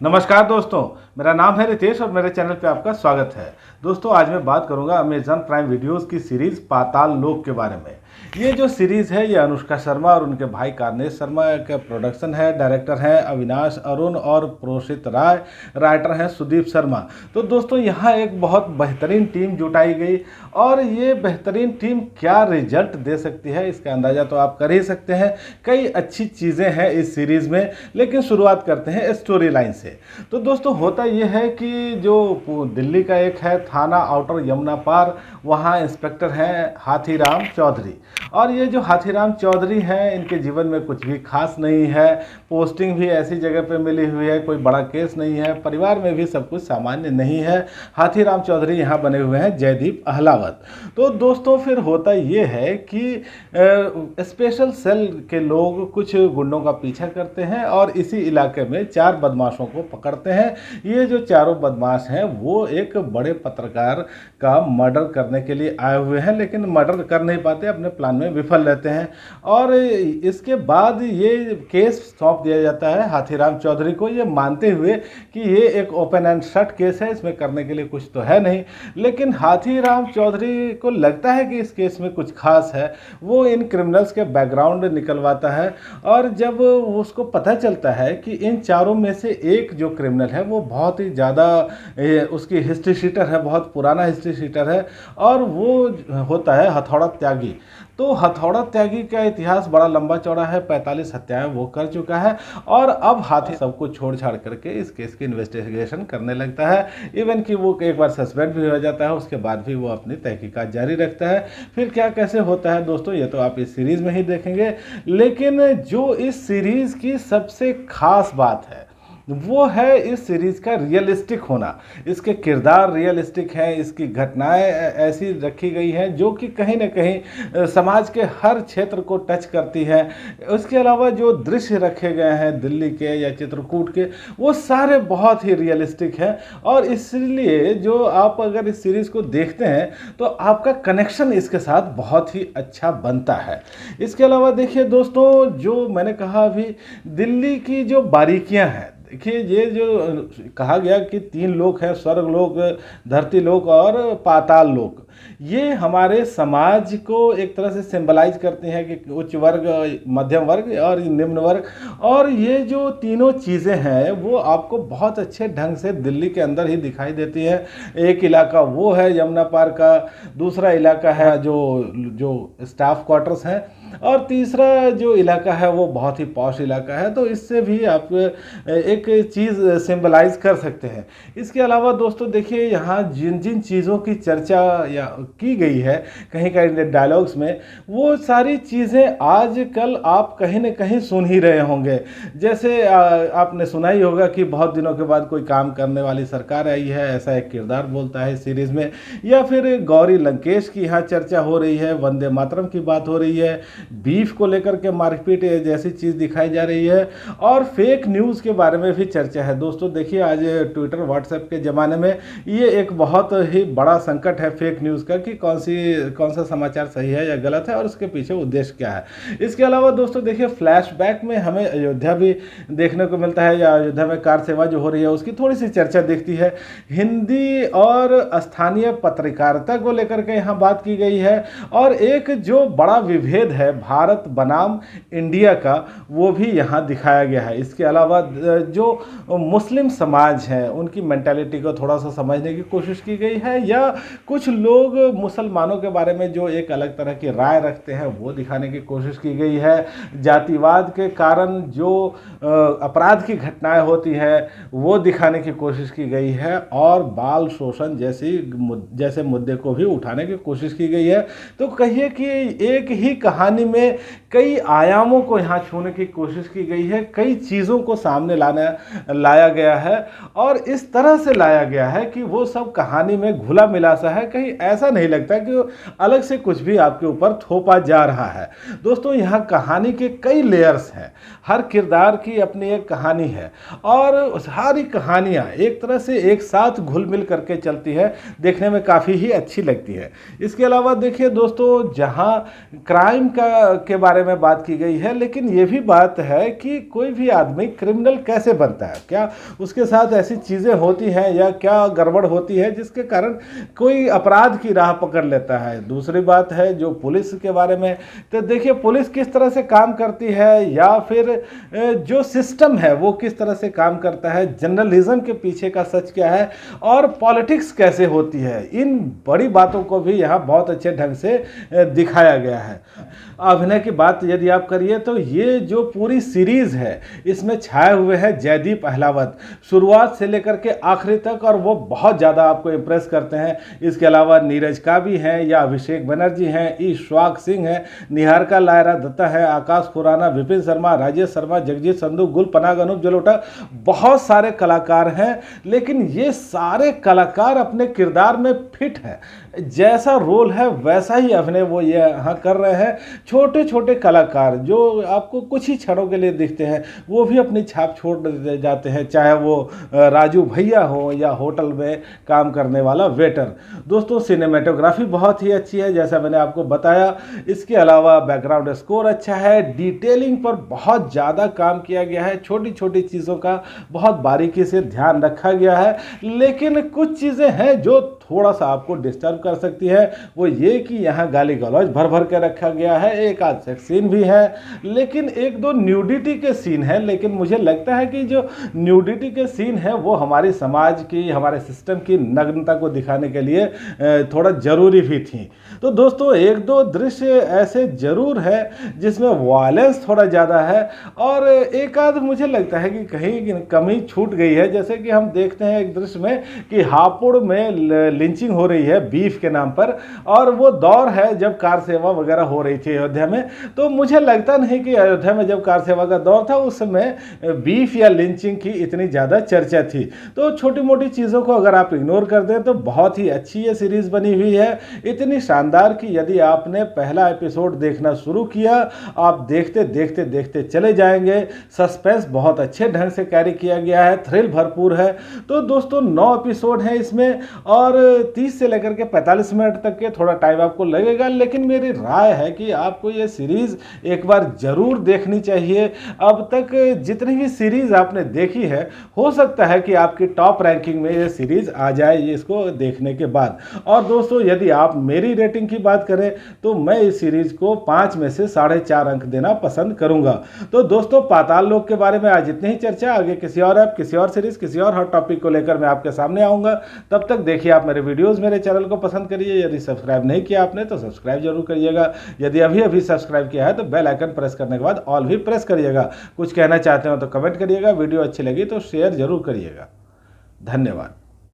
नमस्कार दोस्तों, मेरा नाम है रितेश और मेरे चैनल पे आपका स्वागत है। दोस्तों, आज मैं बात करूंगा अमेजॉन प्राइम वीडियोस की सीरीज़ पाताल लोक के बारे में। ये जो सीरीज़ है ये अनुष्का शर्मा और उनके भाई कार्नेश शर्मा का प्रोडक्शन है। डायरेक्टर हैं अविनाश अरुण और प्रोषित राय, राइटर हैं सुदीप शर्मा। तो दोस्तों, यहाँ एक बहुत बेहतरीन टीम जुटाई गई और ये बेहतरीन टीम क्या रिजल्ट दे सकती है इसका अंदाज़ा तो आप कर ही सकते हैं। कई अच्छी चीज़ें हैं इस सीरीज़ में, लेकिन शुरुआत करते हैं स्टोरी लाइन से। तो दोस्तों, होता ये है कि जो दिल्ली का एक है थाना आउटर यमुना पार, वहाँ इंस्पेक्टर हैं हाथीराम चौधरी। और ये जो हाथीराम चौधरी हैं, इनके जीवन में कुछ भी खास नहीं है। पोस्टिंग भी ऐसी जगह पे मिली हुई है, कोई बड़ा केस नहीं है, परिवार में भी सब कुछ सामान्य नहीं है। हाथीराम चौधरी यहाँ बने हुए हैं जयदीप अहलावत। तो दोस्तों, फिर होता ये है कि स्पेशल सेल के लोग कुछ गुंडों का पीछा करते हैं और इसी इलाके में 4 बदमाशों को पकड़ते हैं। ये जो चारों बदमाश हैं वो एक बड़े पत्रकार का मर्डर करने के लिए आए हुए हैं, लेकिन मर्डर कर नहीं पाते, अपने प्लान में विफल रहते हैं। और इसके बाद ये केस सौंप दिया जाता है हाथीराम चौधरी को, ये मानते हुए कि ये एक ओपन एंड शट केस है, इसमें करने के लिए कुछ तो है नहीं। लेकिन हाथीराम चौधरी को लगता है कि इस केस में कुछ खास है। वो इन क्रिमिनल्स के बैकग्राउंड निकलवाता है और जब उसको पता चलता है कि इन चारों में से एक जो क्रिमिनल है वो बहुत ही ज़्यादा उसकी हिस्ट्री शीटर है, बहुत पुराना हिस्ट्री शीटर है और वो होता है हथौड़ा त्यागी। तो हथौड़ा त्यागी का इतिहास बड़ा लंबा चौड़ा है, 45 हत्याएं वो कर चुका है और अब हाथी सबको छोड़ छाड़ करके इस केस की इन्वेस्टिगेशन करने लगता है। इवन कि वो एक बार सस्पेंड भी हो जाता है, उसके बाद भी वो अपनी तहकीकात जारी रखता है। फिर क्या कैसे होता है दोस्तों, ये तो आप इस सीरीज़ में ही देखेंगे। लेकिन जो इस सीरीज़ की सबसे खास बात है वो है इस सीरीज़ का रियलिस्टिक होना। इसके किरदार रियलिस्टिक हैं, इसकी घटनाएं ऐसी रखी गई हैं जो कि कहीं ना कहीं समाज के हर क्षेत्र को टच करती हैं। उसके अलावा जो दृश्य रखे गए हैं दिल्ली के या चित्रकूट के, वो सारे बहुत ही रियलिस्टिक हैं और इसलिए जो आप अगर इस सीरीज़ को देखते हैं तो आपका कनेक्शन इसके साथ बहुत ही अच्छा बनता है। इसके अलावा देखिए दोस्तों, जो मैंने कहा अभी दिल्ली की जो बारीकियां हैं, देखिए ये जो कहा गया कि 3 लोक हैं, स्वर्ग लोक, धरती लोक और पाताल लोक, ये हमारे समाज को एक तरह से सिंबलाइज करते हैं कि उच्च वर्ग, मध्यम वर्ग और निम्न वर्ग। और ये जो तीनों चीज़ें हैं वो आपको बहुत अच्छे ढंग से दिल्ली के अंदर ही दिखाई देती है। एक इलाका वो है यमुना पार का, दूसरा इलाका है जो स्टाफ क्वार्टर्स हैं और तीसरा जो इलाका है वो बहुत ही पॉश इलाका है। तो इससे भी आप एक चीज़ सिंबलाइज कर सकते हैं। इसके अलावा दोस्तों देखिए, यहाँ जिन जिन चीज़ों की चर्चा या की गई है कहीं कहीं डायलॉग्स में, वो सारी चीज़ें आजकल आप कहीं न कहीं सुन ही रहे होंगे। जैसे आपने सुना ही होगा कि बहुत दिनों के बाद कोई काम करने वाली सरकार आई है, ऐसा एक किरदार बोलता है सीरीज़ में। या फिर गौरी लंकेश की यहाँ चर्चा हो रही है, वंदे मातरम की बात हो रही है, बीफ को लेकर के मारपीट जैसी चीज़ दिखाई जा रही है और फेक न्यूज़ के बारे में भी चर्चा है। दोस्तों देखिए, आज ट्विटर व्हाट्सएप के ज़माने में ये एक बहुत ही बड़ा संकट है फेक न्यूज़ का कि कौन सा समाचार सही है या गलत है और उसके पीछे उद्देश्य क्या है। इसके अलावा दोस्तों देखिए, फ्लैशबैक में हमें अयोध्या भी देखने को मिलता है या अयोध्या में कार सेवा जो हो रही है उसकी थोड़ी सी चर्चा दिखती है। हिंदी और स्थानीय पत्रकारिता को लेकर के यहाँ बात की गई है और एक जो बड़ा विभेद है भारत बनाम इंडिया का, वो भी यहाँ दिखाया गया है। इसके अलावा जो मुस्लिम समाज है उनकी मेंटालिटी को थोड़ा सा समझने की कोशिश की गई है या कुछ लोग मुसलमानों के बारे में जो एक अलग तरह की राय रखते हैं वो दिखाने की कोशिश की गई है। जातिवाद के कारण जो अपराध की घटनाएं होती है वो दिखाने की कोशिश की गई है और बाल शोषण जैसे मुद्दे को भी उठाने की कोशिश की गई है। तो कहिए कि एक ही कहानी में कई आयामों को यहाँ छूने की कोशिश की गई है, कई चीज़ों को सामने लाया गया है और इस तरह से लाया गया है कि वो सब कहानी में घुला मिला सा है। कहीं ऐसा नहीं लगता कि अलग से कुछ भी आपके ऊपर थोपा जा रहा है। दोस्तों, यहाँ कहानी के कई लेयर्स हैं, हर किरदार की अपनी एक कहानी है और सारी कहानियाँ एक तरह से एक साथ घुल मिल करके चलती है, देखने में काफ़ी ही अच्छी लगती है। इसके अलावा देखिए दोस्तों, जहाँ क्राइम का के बारे में बात की गई है, लेकिन ये भी बात है कि कोई भी आदमी क्रिमिनल कैसे बनता है, क्या उसके साथ ऐसी चीज़ें होती हैं या क्या गड़बड़ होती है जिसके कारण कोई अपराध की राह पकड़ लेता है। दूसरी बात है जो पुलिस के बारे में, तो देखिए पुलिस किस तरह से काम करती है या फिर जो सिस्टम है वो किस तरह से काम करता है, जर्नलिज्म के पीछे का सच क्या है और पॉलिटिक्स कैसे होती है, इन बड़ी बातों को भी यहाँ बहुत अच्छे ढंग से दिखाया गया है। अभिनय की बात यदि आप करिए तो ये जो पूरी सीरीज है इसमें छाए हुए हैं जयदीप अहलावत, शुरुआत से लेकर के आखिरी तक, और वो बहुत ज़्यादा आपको इम्प्रेस करते हैं। इसके अलावा नीरज कावी हैं या अभिषेक बनर्जी हैं, ईश्वाक सिंह हैं, निहारिका लायरा दत्ता है, आकाश खुराना, विपिन शर्मा, राजेश शर्मा, जगजीत संधू, गुल पनाग, अनूप जलोटा, बहुत सारे कलाकार हैं। लेकिन ये सारे कलाकार अपने किरदार में फिट हैं, जैसा रोल है वैसा ही अभिनय वो ये यहाँ कर रहे हैं। छोटे छोटे कलाकार जो आपको कुछ ही क्षणों के लिए दिखते हैं वो भी अपनी छाप छोड़ जाते हैं, चाहे वो राजू भैया हो या होटल में काम करने वाला वेटर। दोस्तों सिनेमेटोग्राफी बहुत ही अच्छी है जैसा मैंने आपको बताया। इसके अलावा बैकग्राउंड स्कोर अच्छा है, डिटेलिंग पर बहुत ज़्यादा काम किया गया है, छोटी छोटी चीज़ों का बहुत बारीकी से ध्यान रखा गया है। लेकिन कुछ चीज़ें हैं जो थोड़ा सा आपको डिस्टर्ब कर सकती है, वो ये कि यहाँ गाली गलौज भर भर के रखा गया है, एक आध सेक्स सीन भी है, लेकिन एक दो न्यूडिटी के सीन है। लेकिन मुझे लगता है कि जो न्यूडिटी के सीन है वो हमारी समाज की, हमारे सिस्टम की नग्नता को दिखाने के लिए थोड़ा ज़रूरी भी थी। तो दोस्तों एक दो दृश्य ऐसे ज़रूर है जिसमें वायलेंस थोड़ा ज़्यादा है, और एक आध मुझे लगता है कि कहीं कमी छूट गई है। जैसे कि हम देखते हैं एक दृश्य में कि हापुड़ में लिंचिंग हो रही है बीफ के नाम पर, और वो दौर है जब कार सेवा वगैरह हो रही थी अयोध्या में। तो मुझे लगता नहीं कि अयोध्या में जब कार सेवा का दौर था उस समय बीफ या लिंचिंग की इतनी ज़्यादा चर्चा थी। तो छोटी मोटी चीज़ों को अगर आप इग्नोर कर दें तो बहुत ही अच्छी ये सीरीज़ बनी हुई है, इतनी शानदार कि यदि आपने पहला एपिसोड देखना शुरू किया आप देखते देखते देखते चले जाएंगे। सस्पेंस बहुत अच्छे ढंग से कैरी किया गया है, थ्रिल भरपूर है। तो दोस्तों 9 एपिसोड हैं इसमें और 30 से लेकर के 45 मिनट तक के थोड़ा टाइम आपको लगेगा, लेकिन मेरी राय है कि आपको ये सीरीज़ एक बार ज़रूर देखनी चाहिए। अब तक जितनी भी सीरीज़ आपने देखी है हो सकता है कि आपकी टॉप रैंकिंग में ये सीरीज़ आ जाए ये इसको देखने के बाद। और दोस्तों यदि आप मेरी रेटिंग की बात करें तो मैं इस सीरीज़ को 5 में से 4.5 अंक देना पसंद करूंगा। तो दोस्तों पाताल लोक के बारे में आज इतनी ही चर्चा, आगे किसी और ऐप, किसी और सीरीज़, किसी और हॉट टॉपिक को लेकर मैं आपके सामने आऊँगा। तब तक देखिए आप मेरे वीडियोज़, मेरे चैनल को पसंद करिए। यदि सब्सक्राइब नहीं किया आपने तो सब्सक्राइब जरूर करिएगा। यदि अभी अभी सब्सक्राइब किया है तो बेल आइकन प्रेस करने के बाद ऑल भी प्रेस करिएगा। कुछ कहना चाहते हो तो कमेंट करिएगा, वीडियो अच्छी लगी तो शेयर जरूर करिएगा। धन्यवाद।